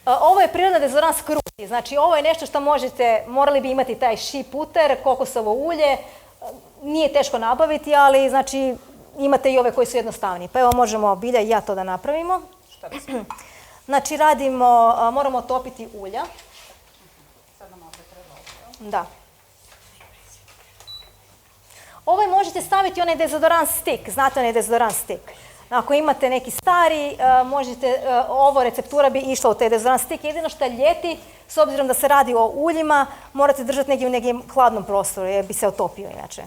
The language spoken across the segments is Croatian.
Ovo je prirodna dezodorans kruti, znači ovo je nešto što možete, morali bi imati taj shea butter, kokosovo ulje, nije teško nabaviti, ali znači imate i ove koji su jednostavniji. Pa evo možemo bilja i ja to da napravimo. Šta bismo? Znači moramo topiti ulja. Sad nam opet treba ovo. Da. Ovaj možete staviti onaj dezodorans stick, znate onaj dezodorans stick. Ako imate neki stari, možete, ovo receptura bi išla u taj dezodorans stick, jedino što ljeti, s obzirom da se radi o uljima, morate držati negdje u nekim hladnom prostoru jer bi se otopio inače.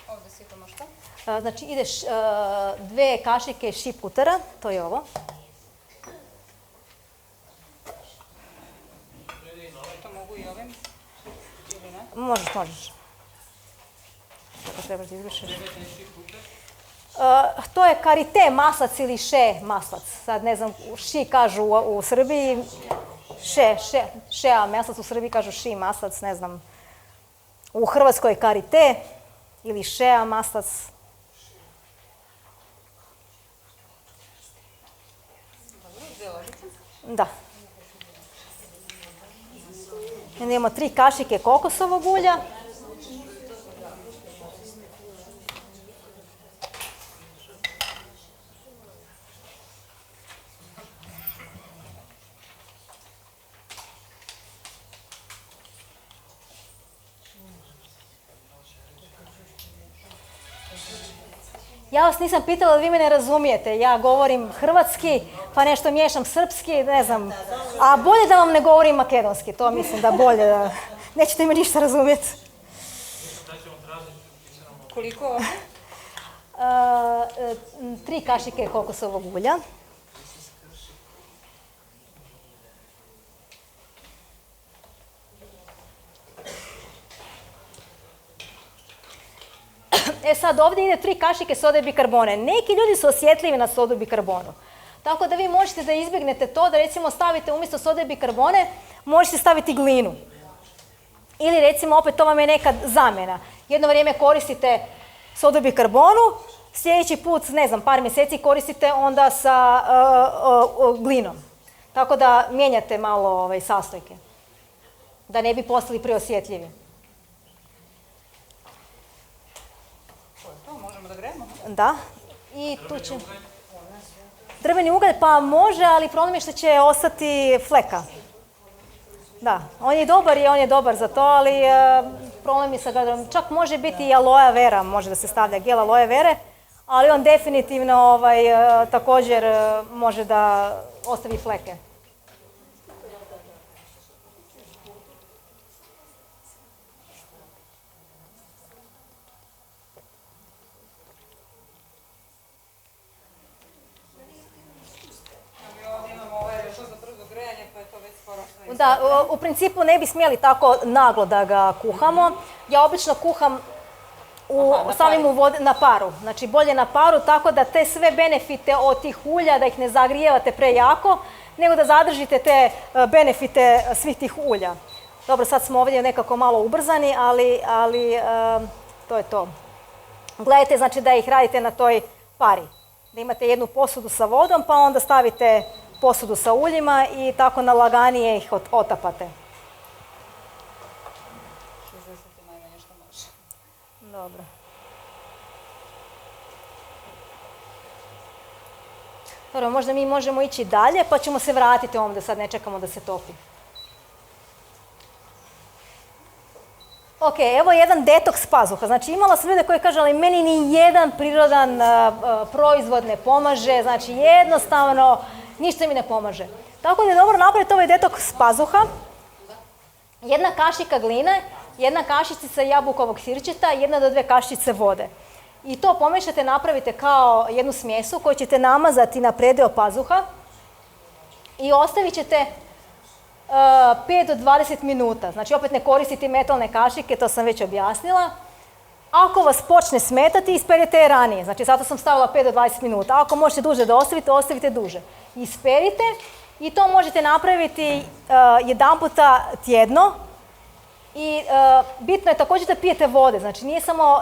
Ovdje sipamo što? Znači ideš 2 kašike shea buttera, to je ovo. To mogu i ovim? Ili ne? Možeš. Ako treba ti izbrišeš. To je karite maslac ili še maslac. Sad ne znam, ši kažu u Srbiji, šea maslac, u Srbiji kažu ši maslac, ne znam. U Hrvatskoj je karite ili šea maslac. Da. Imamo 3 kašike kokosovog ulja. Ja vas nisam pitala da vi me ne razumijete, ja govorim hrvatski, pa nešto miješam srpski, ne znam, a bolje da vam ne govorim makedonski, to mislim da bolje, da nećete mi ništa razumjeti. Koliko? 3 kašike kokosovog ulja. Sad ovdje ide 3 kašike sode bikarbone. Neki ljudi su osjetljivi na sodu bikarbonu. Tako da vi možete da izbjegnete to, da recimo stavite umjesto sode bikarbone, možete staviti glinu. Ili recimo opet to vam je neka zamjena. Jedno vrijeme koristite sodu bikarbonu, sljedeći put, ne znam, par mjeseci koristite onda sa glinom. Tako da mijenjate malo sastojke. Da ne bi postali preosjetljivi. Možemo da gremo? Da. I tu će... Drveni ugalj, pa može, ali problem je što će ostati fleka. Da, on je dobar za to, ali problem je sa ga... Čak može biti i aloe vera, može da se stavlja gel aloe vere, ali on definitivno također može da ostavi fleke. Da, u principu ne bi smjeli tako naglo da ga kuhamo. Ja obično kuham, stavim u vodu na paru. Znači bolje na paru, tako da te sve benefite od tih ulja, da ih ne zagrijevate prejako, nego da zadržite te benefite svih tih ulja. Dobro, sad smo ovdje nekako malo ubrzani, ali to je to. Gledajte, znači da ih radite na toj pari. Da imate jednu posudu sa vodom, pa onda stavite posudu sa uljima i tako na laganije ih otapate. 60 najmanje što može. Dobro. Dobro, možda mi možemo ići dalje, pa ćemo se vratiti ovom da sad ne čekamo da se topi. Ok, evo jedan detoks pazuha. Znači imala sam ljude koji kažu, ali meni ni jedan prirodan proizvod ne pomaže, znači jednostavno ništa mi ne pomaže. Tako da je dobro napraviti ovaj detoks pazuha. 1 kašika gline, 1 kašičica jabukovog sirćeta, 1 do 2 kašičice vode. I to pomiješate, napravite kao jednu smjesu koju ćete namazati na predeo pazuha i ostavit ćete 5 do 20 minuta. Znači opet ne koristite metalne kašike, to sam već objasnila. Ako vas počne smetati, isperite je ranije. Znači zato sam stavila 5 do 20 minuta. Ako možete duže da ostavite, ostavite duže. Isperite i to možete napraviti jedanputa tjedno. I bitno je također da pijete vode. Znači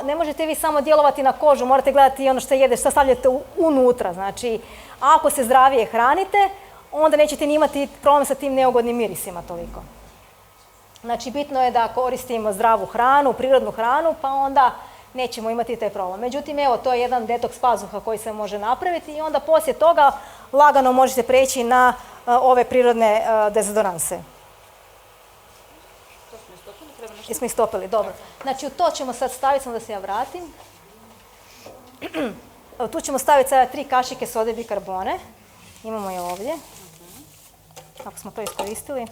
ne možete vi samo djelovati na kožu, morate gledati i ono što jedeš, što stavljate unutra. Znači ako se zdravije hranite, onda nećete ni imati problem sa tim neugodnim mirisima toliko. Znači, bitno je da koristimo zdravu hranu, prirodnu hranu, pa onda nećemo imati taj problem. Međutim, evo, to je jedan detoks pazuha koji se može napraviti i onda poslije toga lagano možete preći na ove prirodne dezodoranse. To smo istopili, treba nešto. Jesmo istopili, dobro. Znači, u to ćemo sad staviti, samo da se ja vratim. Tu ćemo staviti sada 3 kašike sode bikarbone. Imamo je ovdje. Ako smo to iskoristili.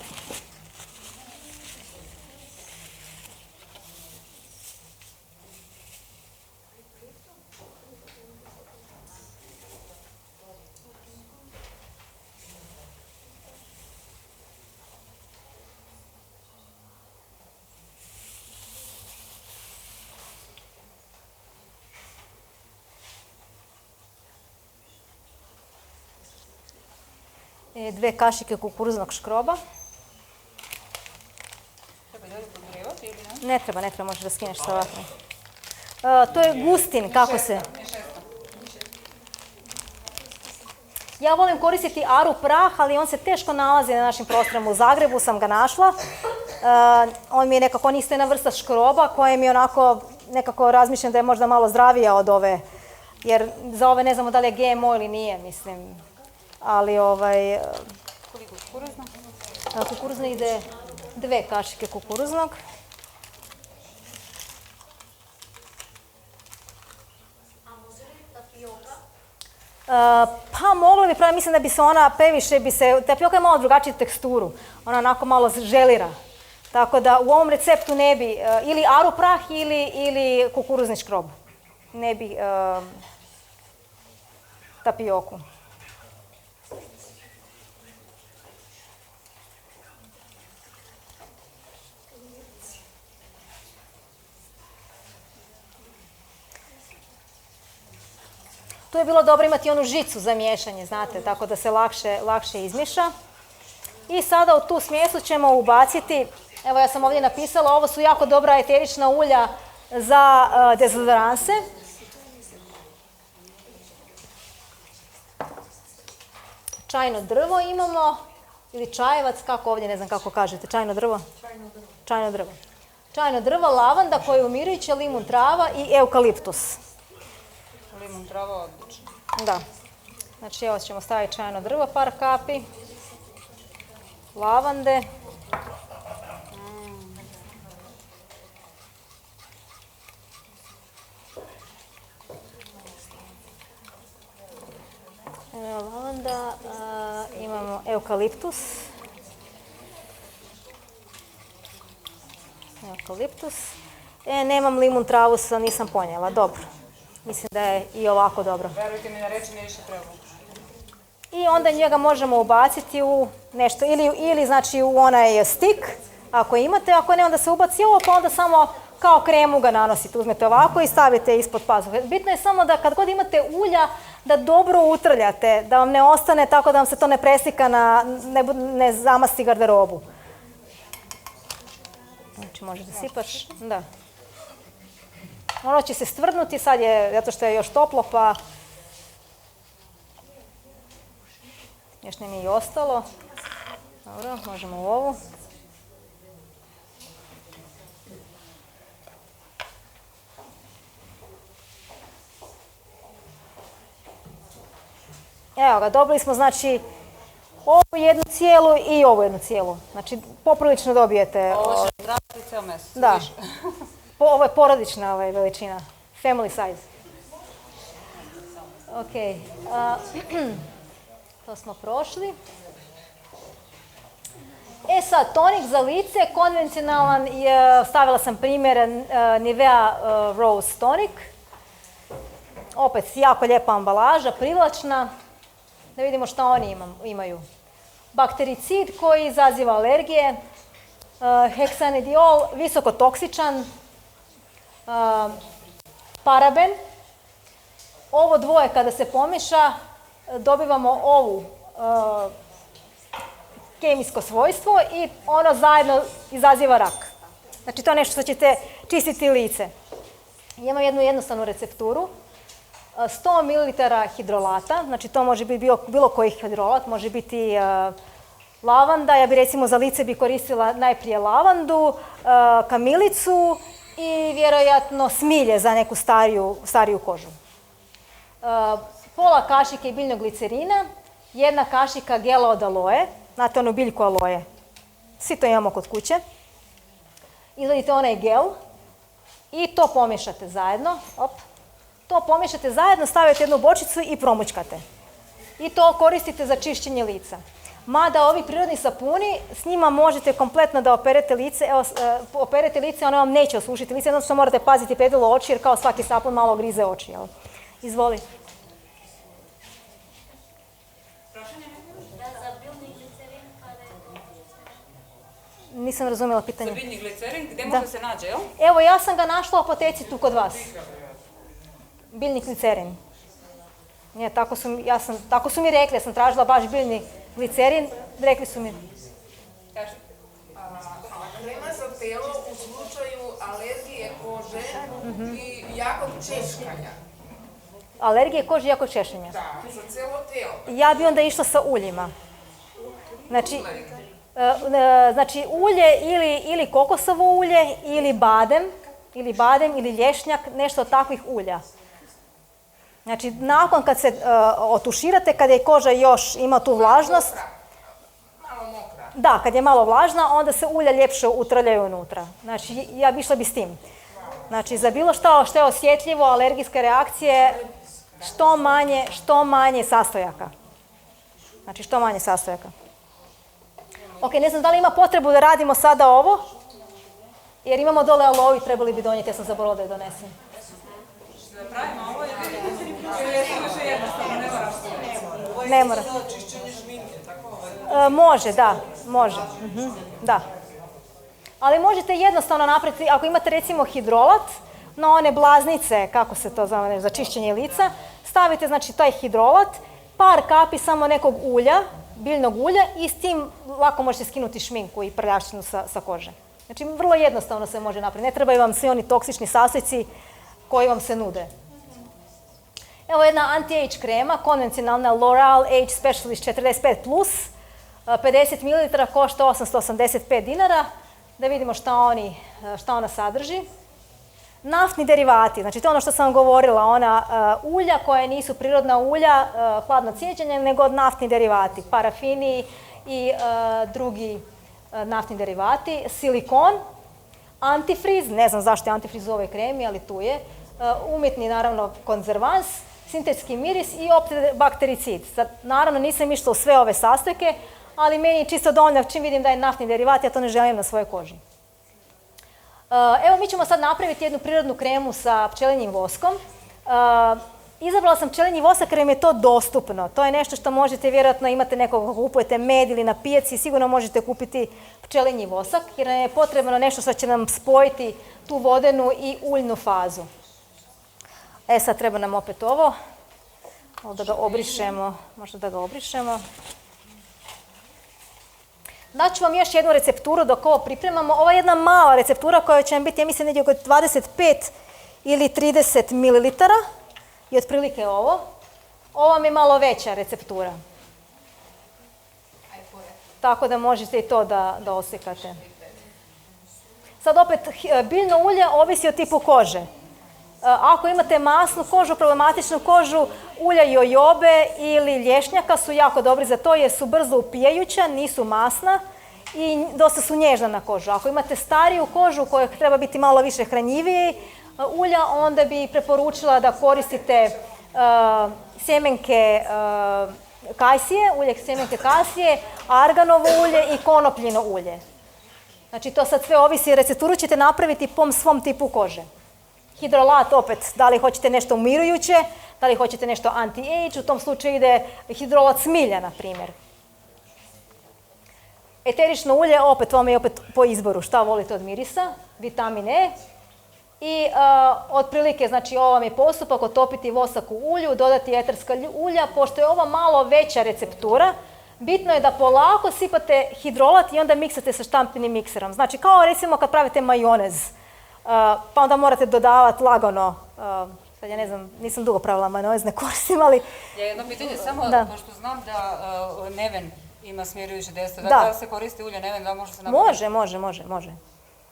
Dve kašike kukuruznog škroba. Treba dalje podgrijevati ili ne? Ne treba, možeš da skineš sa vatre. To je gustin, kako se... Ja volim koristiti aru prah, ali on se teško nalazi na našim prostorima. U Zagrebu sam ga našla. On mi je nekako, on isto jedna vrsta škroba koja mi je onako, nekako razmišljam da je možda malo zdravija od ove. Jer za ove ne znamo da li je GMO ili nije, mislim. Ali Koliko kukuruzno? kukuruzno ide 2 kašike kukuruznog. Pa mogla bi, pravi, mislim da bi se ona previše, tapioka je malo drugačiju teksturu, ona onako malo želira. Tako da u ovom receptu ne bi, ili aru prah ili kukuruzni škrob. Ne bi tapioku. Tu je bilo dobro imati onu žicu za miješanje, znate, tako da se lakše izmiješa. I sada u tu smjesu ćemo ubaciti, evo ja sam ovdje napisala, ovo su jako dobra eterična ulja za dezodoranse. Čajno drvo imamo, ili čajevac, kako ovdje, ne znam kako kažete, čajno drvo? Čajno drvo. Čajno drvo, lavanda koja je umirujuća, limun trava i eukaliptus. Limun trava, odlično. Da. Znači evo ćemo staviti čajno drvo, par kapi. Lavande. Lavanda, imamo eukaliptus. Nemam limun travu, nisam ponijela, dobro. Mislim da je i ovako dobro. Verujte mi, na reći mi više treba. I onda njega možemo ubaciti u nešto, ili znači u onaj stik, ako imate, ako ne, onda se ubaci ovo, pa onda samo kao kremu ga nanosite, uzmete ovako i stavite ispod pazuhe. Bitno je samo da kad god imate ulja, da dobro utrljate, da vam ne ostane tako da vam se to ne preslika, ne zamasti garderobu. Znači možeš da sipaš, da. Ono će se stvrdnuti, sad je, zato što je još toplo, pa još nam je i ostalo. Dobro, možemo u ovu. Evo ga, dobili smo znači ovu jednu cijelu i ovu jednu cijelu. Znači poprilično dobijete. Ovo će zdraviti cijel mesec. Da. Ovo je porodična veličina. Family size. Ok. To smo prošli. E sad, tonik za lice, konvencionalan, stavila sam primjer Nivea Rose Tonic. Opet jako lijepa ambalaža, privlačna. Da vidimo šta oni imaju. Baktericid koji izaziva alergije, heksanediol, visoko toksičan, paraben. Ovo dvoje kada se pomiša dobivamo ovu kemijsko svojstvo i ono zajedno izaziva rak. Znači to je nešto što ćete čistiti lice. Imamo jednu jednostavnu recepturu. 100 ml hidrolata, znači to može biti bilo koji hidrolat, može biti lavanda, ja bi recimo za lice bi koristila najprije lavandu, kamilicu i vjerojatno smilje za neku stariju kožu. Pola kašike biljnog glicerina, 1 kašika gela od aloe, znate onu biljku aloe, svi to imamo kod kuće. Izvadite onaj gel i to pomiješate zajedno. To pomiješate zajedno, stavite jednu bočicu i promućkate. I to koristite za čišćenje lica. Mada ovi prirodni sapuni, s njima možete kompletno da operete lice. Evo, operete lice, ono vam neće osušiti lice, jednostavno morate paziti pedalo oči, jer kao svaki sapun malo grize oči. Jel? Izvoli. Nisam razumjela pitanje. Za biljni glicerin, gdje može se nađe, jel? Evo, ja sam ga našla u apoteci tu kod vas. Biljni glicerin. Nije, tako su mi rekli, ja sam tražila baš biljni glicerin, rekli su mi. Krema za telo u slučaju alergije kože i jakog češkanja. Alergije kože i jakog češenja? Da, za cijelo telo. Ja bi onda išla sa uljima. Znači ulje ili kokosovo ulje ili badem ili lješnjak, nešto od takvih ulja. Znači nakon kad se otuširate, kad je koža još ima tu vlažnost, Malo mokra. da, kad je malo vlažna, onda se ulja ljepše utrljaju unutra. Znači ja bi išla bi s tim. Znači za bilo što je osjetljivo, alergijske reakcije, što manje sastojaka. Znači što manje sastojaka. Ok, ne znam da li ima potrebu da radimo sada ovo, jer imamo dole aloe, trebali bi donijeti, ja sam zaboravila da je donesem. Da pravimo ovo ili je to više jednostavno, ne moraš se. Ne mora. Može, da, može. Da. Ali možete jednostavno napraviti, ako imate recimo hidrolat, na one blaznice, kako se to zove, za čišćenje lica, stavite znači taj hidrolat, par kapi samo nekog ulja, biljnog ulja i s tim lako možete skinuti šminku i prljavštinu sa kože. Znači vrlo jednostavno se može napraviti, ne trebaju vam svi oni toksični sastojci koji vam se nude. Evo jedna anti-age krema, konvencionalna L'Oreal Age Specialist 45+, 50 ml košta 885 dinara. Da vidimo šta ona sadrži. Naftni derivati, znači to je ono što sam vam govorila, ona ulja koja nisu prirodna ulja, hladno cijeđenje, nego naftni derivati, parafini i drugi naftni derivati, silikon, antifriz, ne znam zašto je antifriz u ovoj kremi, ali tu je, umjetni naravno konzervans, sintetski miris i baktericid. Naravno nisam išla u sve ove sastojke, ali meni je čisto dovoljno čim vidim da je naftni derivat, ja to ne želim na svojoj koži. Evo mi ćemo sad napraviti jednu prirodnu kremu sa pčelinjim voskom. Izabrala sam pčelinji vosak jer mi je to dostupno. To je nešto što možete, vjerojatno imate nekog ako kupujete med ili na pijaci, sigurno možete kupiti pčelinji vosak jer nam je potrebno nešto što će nam spojiti tu vodenu i uljnu fazu. Sad treba nam opet ovo. Da ga obrišemo, možda da ga obrišemo. Daću vam još jednu recepturu dok ovo pripremamo. Ovo je jedna mala receptura koja će vam biti, ja mislim, negdje oko 25 ili 30 ml. I otprilike ovo. Ovo vam je malo veća receptura. Tako da možete i to da oslikate. Sad opet, biljno ulje ovisi o tipu kože. Ako imate masnu kožu, problematičnu kožu, ulja jojobe ili lješnjaka su jako dobri za to jer su brzo upijajuća, nisu masna i dosta su nježna na kožu. Ako imate stariju kožu koja treba biti malo više hranjivije ulja, onda bi preporučila da koristite sjemenke kajsije, ulje sjemenke kajsije, arganovo ulje i konopljino ulje. Znači to sad sve ovisi, recepturu ćete napraviti po svom tipu kože. Hidrolat opet, da li hoćete nešto umirujuće, da li hoćete nešto anti-age, u tom slučaju ide hidrolat smilja, na primjer. Eterično ulje, opet vam je opet po izboru šta volite od mirisa, vitamin E. I otprilike, znači ovo vam je postupak, otopiti vosak u ulju, dodati eterska ulja, pošto je ovo malo veća receptura, bitno je da polako sipate hidrolat i onda miksate sa štampinim mikserom. Znači kao recimo kad pravite majonez, pa onda morate dodavati lagano Sad ja ne znam, nisam dugo pravila majonez, ne koristim, ali Ja jedno pitanje samo, Da. pošto znam da neven ima smirujuće dejstvo, Da. da li se koristi ulje neven, da li može se napraviti? može.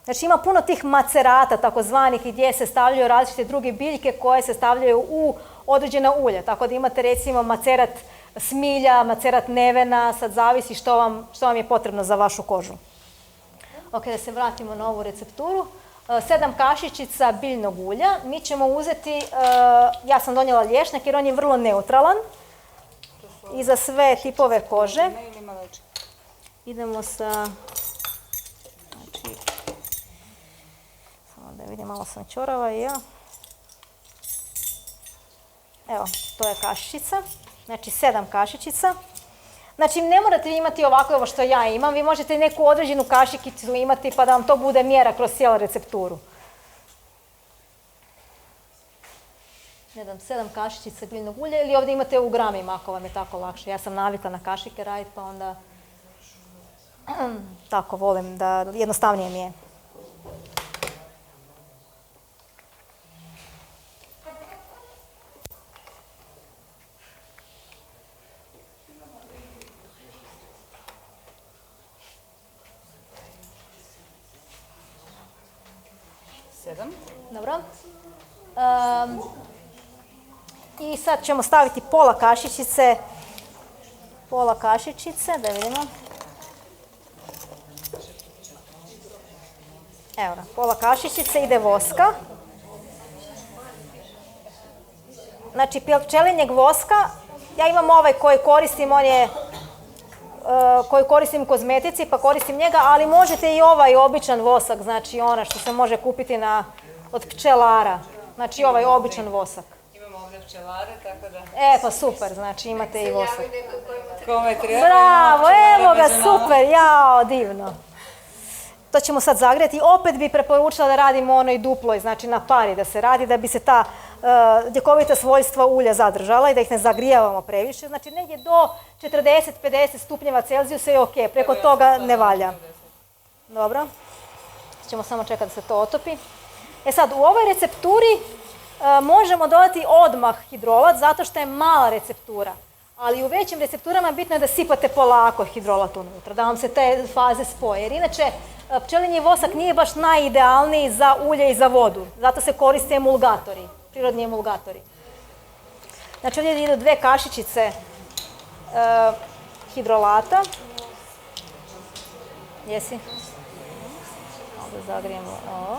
Znači ima puno tih macerata takozvanih gdje se stavljaju različite druge biljke koje se stavljaju u određena ulja. Tako da imate recimo macerat smilja, macerat nevena, sad zavisi što vam je potrebno za vašu kožu. Ok, da se vratimo na ovu recepturu. 7 kašičica biljnog ulja. Mi ćemo uzeti, ja sam donijela lješnjak jer on je vrlo neutralan i za sve tipove kože. Ne ili ima veće? Idemo sa, znači, samo da vidim, malo sam čorava i ja. Evo, to je kašičica, znači 7 kašičica. Znači ne morate vi imati ovako ovo što ja imam, vi možete neku određenu kašikicu imati pa da vam to bude mjera kroz cijelu recepturu. Ne znam, 7 kašičica biljnog ulja ili ovdje imate u gramima ako vam je tako lakše. Ja sam navikla na kašike raditi pa onda tako volim da jednostavnije mi je. Dobro. I sad ćemo staviti pola kašičice, da vidimo. Evo ga, pola kašičice ide voska. Znači pčelinjeg voska, ja imam ovaj koji koristim, on je koji koristim u kozmetici, pa koristim njega, ali možete i ovaj običan vosak, znači ona što se može kupiti od pčelara, znači ovaj običan vosak. Imamo ovdje pčelare, tako da... Pa super, znači imate i vosak. Kome treba? Bravo, evo ga, super, jao, divno. To ćemo sad zagrijati. Opet bi preporučila da radimo onoj duploj, znači na pari da se radi, da bi se ta ljekovita svojstva ulja zadržala i da ih ne zagrijavamo previše. Znači negdje do 40-50 stupnjeva Celzijusa je ok, preko toga ne valja. Dobro, ćemo samo čekati da se to otopi. Sad, u ovoj recepturi možemo dodati odmah hidrolat zato što je mala receptura. Ali u većim recepturama bitno je da sipate polako hidrolat unutra, da vam se te faze spoje. Jer inače, pčelinji vosak nije baš najidealniji za ulje i za vodu. Zato se koriste emulgatori, prirodni emulgatori. Znači ovdje idu 2 kašičice hidrolata. Jesi? Ovdje zagrijemo ovo.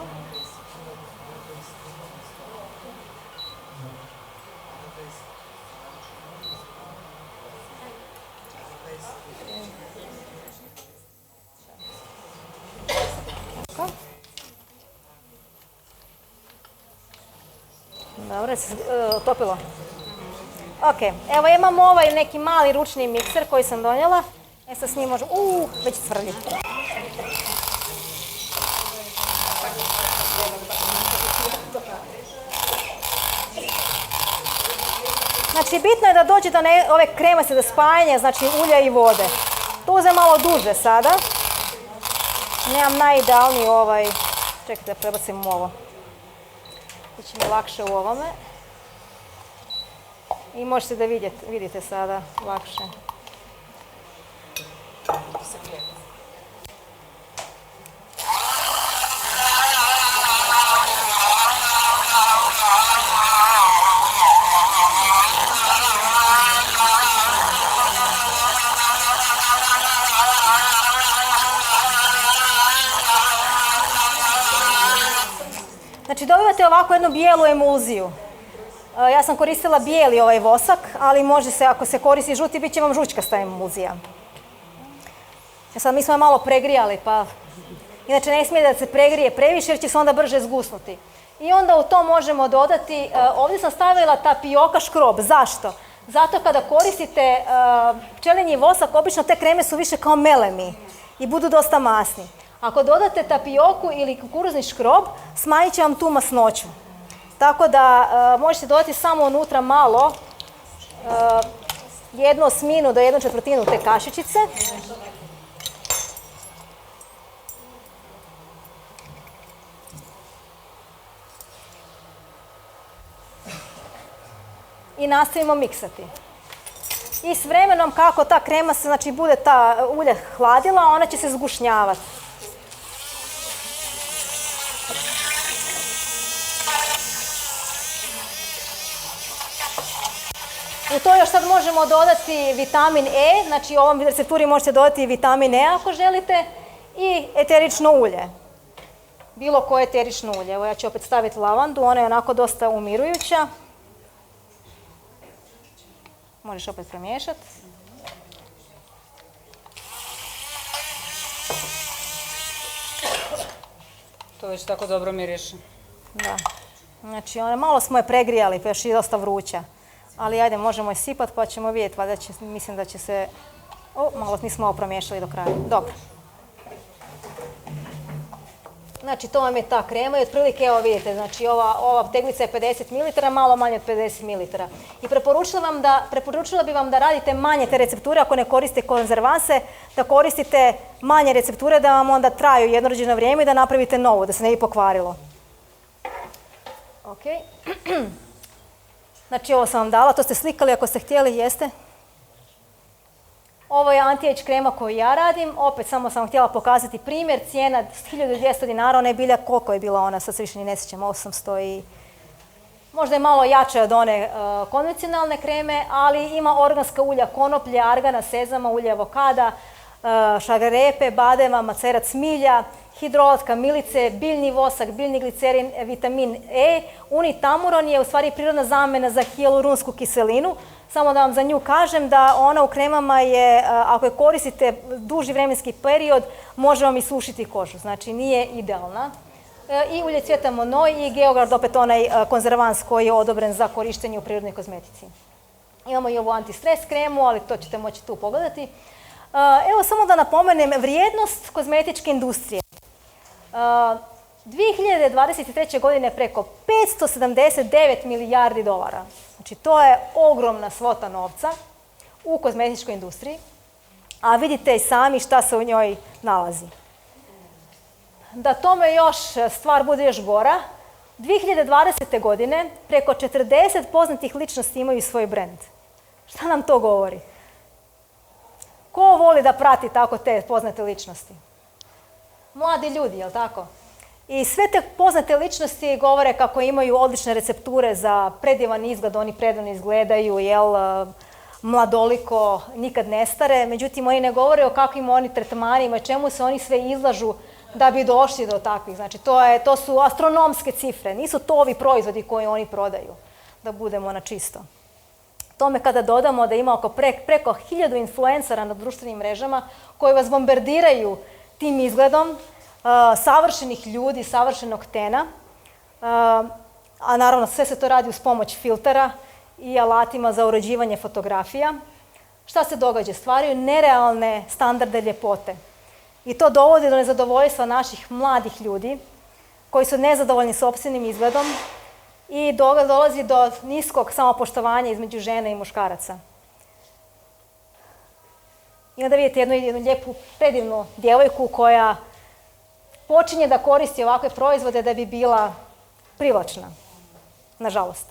Dobro, se otopilo. Ok, evo imam ovaj neki mali ručni mikser koji sam donijela. Sad s njim možemo... već cvrlji. Znači, bitno je da dođe do ove kremaste, do spajanja, znači ulja i vode. To uzem malo duže sada. Nemam najidealniji ovaj... Čekajte da prebacim u ovo. Biće mi lakše u ovome. I možete da vidite sada lakše. Znači dobivate ovako jednu bijelu emulziju. Ja sam koristila bijeli ovaj vosak, ali može se, ako se koristi žuti, bit će vam žučkasta emulzija. Sad mi smo je malo pregrijali, pa inače ne smije da se pregrije previše jer će se onda brže zgusnuti. I onda u to možemo dodati, ovdje sam stavila tapioka škrob. Zašto? Zato kada koristite pčelinji vosak, obično te kreme su više kao melemi i budu dosta masni. Ako dodate tapioku ili kukuruzni škrob, smanjit će vam tu masnoću. Tako da možete dodati samo unutra malo, 1/8 do 1/4 te kašičice. i nastavimo miksati. I s vremenom kako ta krema se, znači bude ta ulje hladila, ona će se zgušnjavati. U to još sad možemo dodati vitamin E, znači u ovom recepturi možete dodati vitamin E ako želite i eterično ulje. Bilo koje eterično ulje. Evo ja ću opet staviti lavandu, ona je onako dosta umirujuća. Možeš opet premiješati. To već tako dobro miriše. Da. Znači, malo smo je pregrijali, pa još je dosta vruća. Ali ajde, možemo je sipati pa ćemo vidjeti, valjda mislim da će se... malo nismo ovo promiješali do kraja. Dobro. Znači, to vam je ta krema i otprilike, evo vidite, znači ova teglica je 50 ml, malo manje od 50 ml. I preporučila bi vam da radite manje te recepture ako ne koristite konzervanse, da koristite manje recepture da vam onda traju jedno određeno vrijeme i da napravite novu, da se ne bi pokvarilo. Ok. Znači, ovo sam vam dala, to ste slikali ako ste htjeli, jeste? Ovo je anti-age krema koju ja radim, opet samo sam htjela pokazati primjer, cijena 1200 dinara, ona je bila, koliko je bila ona, sad se više ni ne sjećam, 800 i... Možda je malo jače od one konvencionalne kreme, ali ima organska ulja konoplje, argana, sezama, ulje avokada, šararepe, badema, macerac milja, hidrolat kamilice, biljni vosak, biljni glicerin, vitamin E. Unitamuron je u stvari prirodna zamjena za hijalurunsku kiselinu. Samo da vam za nju kažem da ona u kremama je, ako je koristite duži vremenski period, može vam isušiti kožu. Znači nije idealna. I ulje cvijeta monoi i Geogard, opet onaj konzervans koji je odobren za korištenje u prirodnoj kozmetici. Imamo i ovu antistres kremu, ali to ćete moći tu pogledati. Evo samo da napomenem vrijednost kozmetičke industrije. 2023. godine preko 579 milijardi dolara. Znači to je ogromna svota novca u kozmetičkoj industriji, a vidite i sami šta se u njoj nalazi. Da tome još stvar bude još gora, 2020. godine preko 40 poznatih ličnosti imaju svoj brand. Šta nam to govori? Ko voli da prati tako te poznate ličnosti? Mladi ljudi, jel tako? I sve te poznate ličnosti govore kako imaju odlične recepture za predivan izgled, oni predivno izgledaju, mladoliko, nikad ne stare, međutim oni ne govore o kakvim oni tretmanima, čemu se oni sve izlažu da bi došli do takvih. Znači to su astronomske cifre, nisu to ovi proizvodi koje oni prodaju, da budemo na čisto. Tome kada dodamo da ima oko preko 1000 influencera na društvenim mrežama koji vas bombardiraju tim izgledom, savršenih ljudi, savršenog tena, a naravno sve se to radi uz pomoć filtera i alatima za uređivanje fotografija. Šta se događa? Stvaraju nerealne standarde ljepote. I to dovodi do nezadovoljstva naših mladih ljudi koji su nezadovoljni sopstvenim izgledom i dolazi do niskog samopoštovanja između žena i muškaraca. I onda vidite jednu lijepu, predivnu djevojku koja počinje da koristi ovakve proizvode da bi bila privlačna. Nažalost.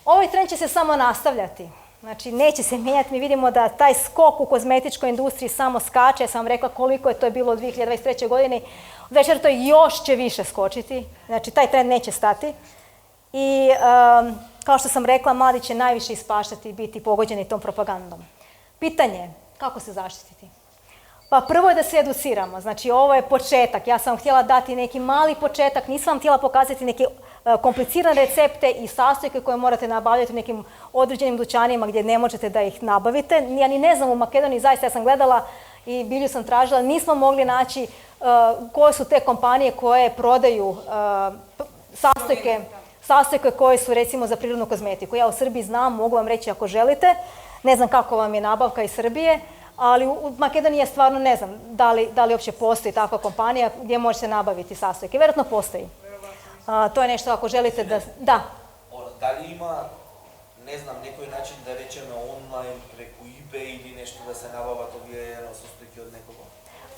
Ovaj trend će se samo nastavljati. Znači, neće se mijenjati. Mi vidimo da taj skok u kozmetičkoj industriji samo skače. Ja sam vam rekla koliko je to bilo u 2023. godini. Večer to još će više skočiti. Znači, taj trend neće stati. I, kao što sam rekla, mladi će najviše ispaštati i biti pogođeni tom propagandom. Pitanje je kako se zaštititi. Pa prvo je da se educiramo. Znači, ovo je početak. Ja sam htjela dati neki mali početak. Nisam vam htjela pokazati neke komplicirane recepte i sastojke koje morate nabavljati u nekim određenim dućanima gdje ne možete da ih nabavite. Ja ni ne znam u Makedoniji, zaista ja sam gledala i bilju sam tražila, nismo mogli naći koje su te kompanije koje prodaju sastojke koje su recimo za prirodnu kozmetiku. Ja u Srbiji znam, mogu vam reći ako želite, ne znam kako vam je nabavka iz Srbije, ali u Makedoniji ja stvarno ne znam da li uopće postoji takva kompanija gdje možete nabaviti sastojke. Vjerojatno postoji. To je nešto ako želite da... Da. Da li ima, ne znam, nekoj način da rečemo online preko eBay ili nešto da se nabava ovije sastojke od nekoga?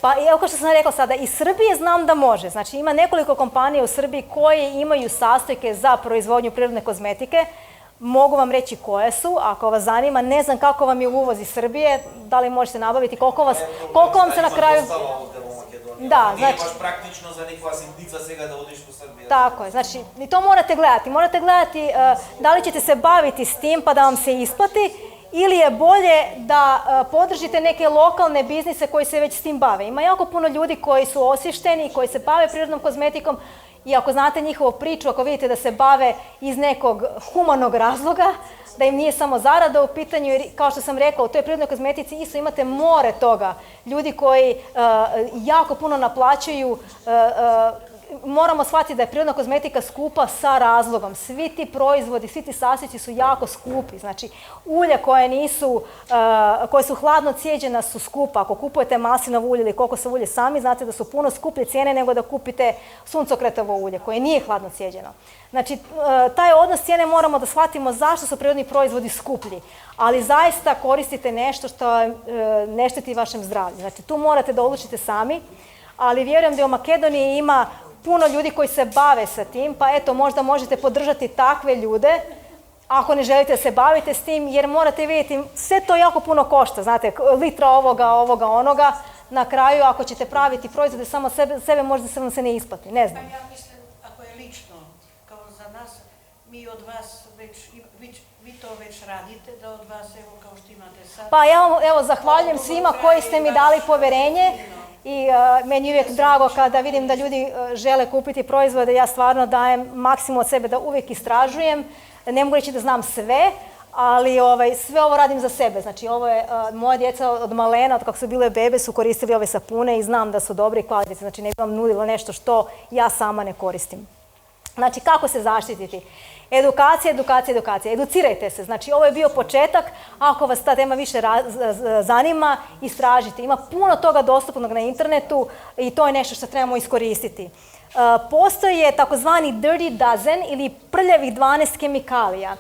Pa evo kao što sam rekla sada, iz Srbije znam da može. Znači ima nekoliko kompanija u Srbiji koje imaju sastojke za proizvodnju prirodne kozmetike. Mogu vam reći koje su, ako vas zanima. Ne znam kako vam je uvoz iz Srbije, da li možete nabaviti, koliko vam se na kraju... Da, Nije znači... baš praktično za nekova sitnica сега da odiš po Srbiji. Tako je, znači i to morate gledati. Morate gledati da li ćete se baviti s tim pa da vam se isplati ili je bolje da podržite neke lokalne biznise koji se već s tim bave. Ima jako puno ljudi koji su osvješteni, koji se bave prirodnom kozmetikom i ako znate njihovu priču, ako vidite da se bave iz nekog humanog razloga, da im nije samo zarada u pitanju, jer kao što sam rekla, u toj prirodnoj kozmetici isto imate more toga. Ljudi koji jako puno naplaćuju, moramo shvatiti da je prirodna kozmetika skupa sa razlogom. Svi ti proizvodi, svi ti sastojci su jako skupi. Znači, ulja koje su hladno cijeđena su skupa. Ako kupujete maslinovo ulje ili kokosovo ulje sami, znate da su puno skuplje cijene nego da kupite suncokretovo ulje koje nije hladno cijeđeno. Znači, taj odnos cijene moramo da shvatimo zašto su prirodni proizvodi skuplji. Ali zaista koristite nešto što ne šteti vašem zdravlju. Znači, tu morate da odlučite sami, ali vjerujem da u Makedoniji ima puno ljudi koji se bave sa tim, pa eto, možda možete podržati takve ljude ako ne želite da se bavite s tim, jer morate vidjeti, sve to jako puno košta, znate, litra ovoga, onoga, na kraju ako ćete praviti proizvode samo sebe možda se vam se ne isplati, ne znam. Ja mislim, ako je lično, kao za nas, mi od vas vi to već radite, da od vas, evo, kao što imate sad... Pa ja vam, evo, zahvaljujem svima koji ste mi dali poverenje. I meni je uvijek drago kada vidim da ljudi žele kupiti proizvode, ja stvarno dajem maksimum od sebe da uvijek istražujem. Ne mogu reći da znam sve, ali sve ovo radim za sebe. Znači, moja djeca od malena, od kako su bile bebe, su koristili ove sapune i znam da su dobri i kvalitetni. Znači, ne bi vam nudilo nešto što ja sama ne koristim. Znači, kako se zaštititi? Edukacija. Educirajte se. Znači, ovo je bio početak. Ako vas ta tema više zanima, istražite. Ima puno toga dostupnog na internetu i to je nešto što trebamo iskoristiti. Postoje takozvani dirty dozen ili prljavih 12 kemikalija.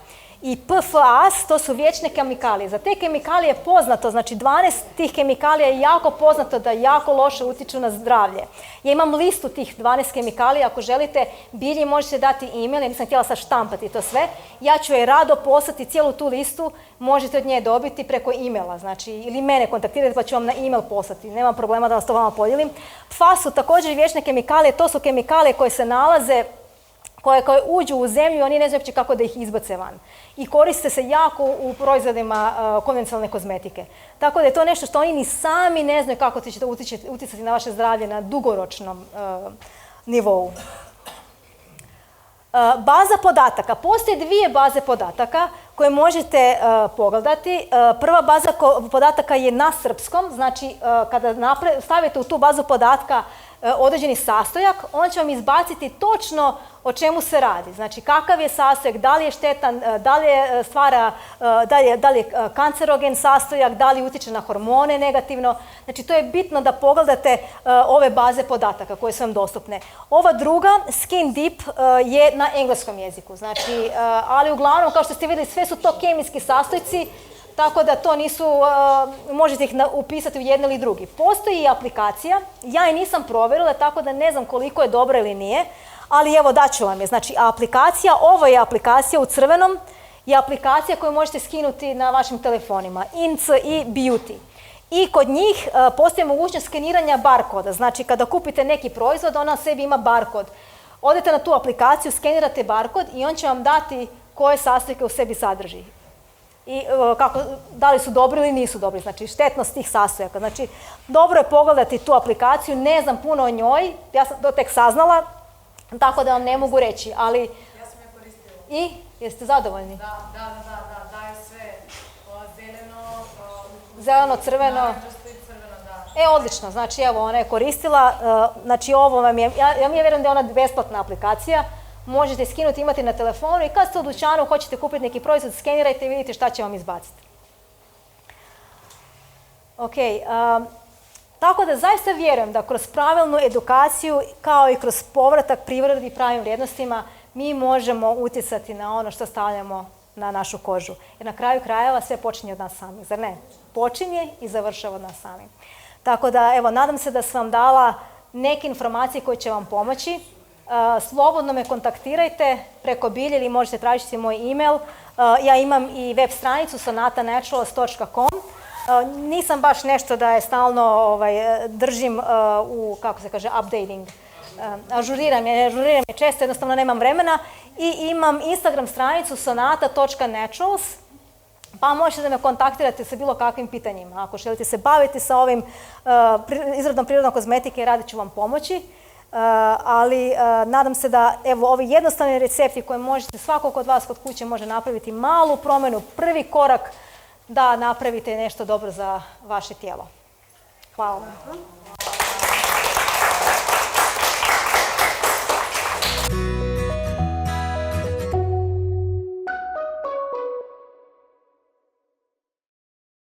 I PFAS, to su vječne kemikalije. Za te kemikalije je poznato, znači 12 tih kemikalija je jako poznato da jako loše utječu na zdravlje. Ja imam listu tih 12 kemikalija, ako želite, Bilji možete dati e-mail, ja nisam htjela sad štampati to sve. Ja ću je rado poslati cijelu tu listu, možete od nje dobiti preko e-maila, znači ili mene kontaktirati pa ću vam na e-mail poslati, nema problema da vas to vama podijelim. PFAS su također vječne kemikalije, to su kemikalije koje se nalaze koje uđu u zemlju i oni ne znaju uopće kako da ih izbace van. I koriste se jako u proizvodima konvencionalne kozmetike. Tako da je to nešto što oni ni sami ne znaju kako ćete utjecati na vaše zdravlje na dugoročnom nivou. Baza podataka. Postoje dvije baze podataka koje možete pogledati. Prva baza podataka je na srpskom, znači kada stavite u tu bazu podatka određeni sastojak, on će vam izbaciti točno o čemu se radi. Znači, kakav je sastojak, da li je štetan, da li je kancerogen sastojak, da li utječe na hormone negativno. Znači, to je bitno da pogledate ove baze podataka koje su vam dostupne. Ova druga, Skin Deep, je na engleskom jeziku. Znači, ali uglavnom, kao što ste vidjeli, sve su to kemijski sastojci, tako da to nisu, možete ih upisati u jedno ili drugi. Postoji i aplikacija, ja je nisam provjerila, tako da ne znam koliko je dobra ili nije, ali evo daću vam je. Znači, aplikacija, ovo je aplikacija u crvenom, je aplikacija koju možete skinuti na vašim telefonima, INCI Beauty. I kod njih postoji mogućnost skeniranja barkoda, znači kada kupite neki proizvod, ona sebi ima barkod. Odete na tu aplikaciju, skenirate barkod i on će vam dati koje sastojke u sebi sadrži. I da li su dobri ili nisu dobri, znači štetnost tih sastojaka. Znači, dobro je pogledati tu aplikaciju, ne znam puno o njoj, ja sam to tek saznala, tako da vam ne mogu reći, ali... Ja sam je koristila. I? Jeste zadovoljni? Da, daje sve Zeleno, crveno. Odlično, znači evo ona je koristila, znači ovo vam je, ja mi vjerujem da je ona besplatna aplikacija, možete skinuti, imati na telefonu i kad ste u dućanu, hoćete kupiti neki proizvod, skenirajte i vidite šta će vam izbaciti. Ok, tako da zaista vjerujem da kroz pravilnu edukaciju, kao i kroz povratak prirodi i pravim vrijednostima, mi možemo utjecati na ono što stavljamo na našu kožu. Jer na kraju krajeva sve počinje od nas samih, zar ne? Počinje i završava od nas samih. Tako da, evo, nadam se da sam vam dala neke informacije koje će vam pomoći. slobodno me kontaktirajte preko Bilje ili možete tražiti moj email. Ja imam i web stranicu sonatanaturals.com. Nisam baš nešto da je stalno držim u, kako se kaže, updating. Ažuriram je često, jednostavno nemam vremena. I imam Instagram stranicu sonata.naturals, pa možete da me kontaktirate sa bilo kakvim pitanjima. Ako želite se baviti sa ovim izradom prirodne kozmetike, radit ću vam pomoći. Ali nadam se da evo ovi jednostavni recepti koje možete, svako kod vas kod kuće može napraviti malu promjenu, prvi korak da napravite nešto dobro za vaše tijelo. Hvala vam.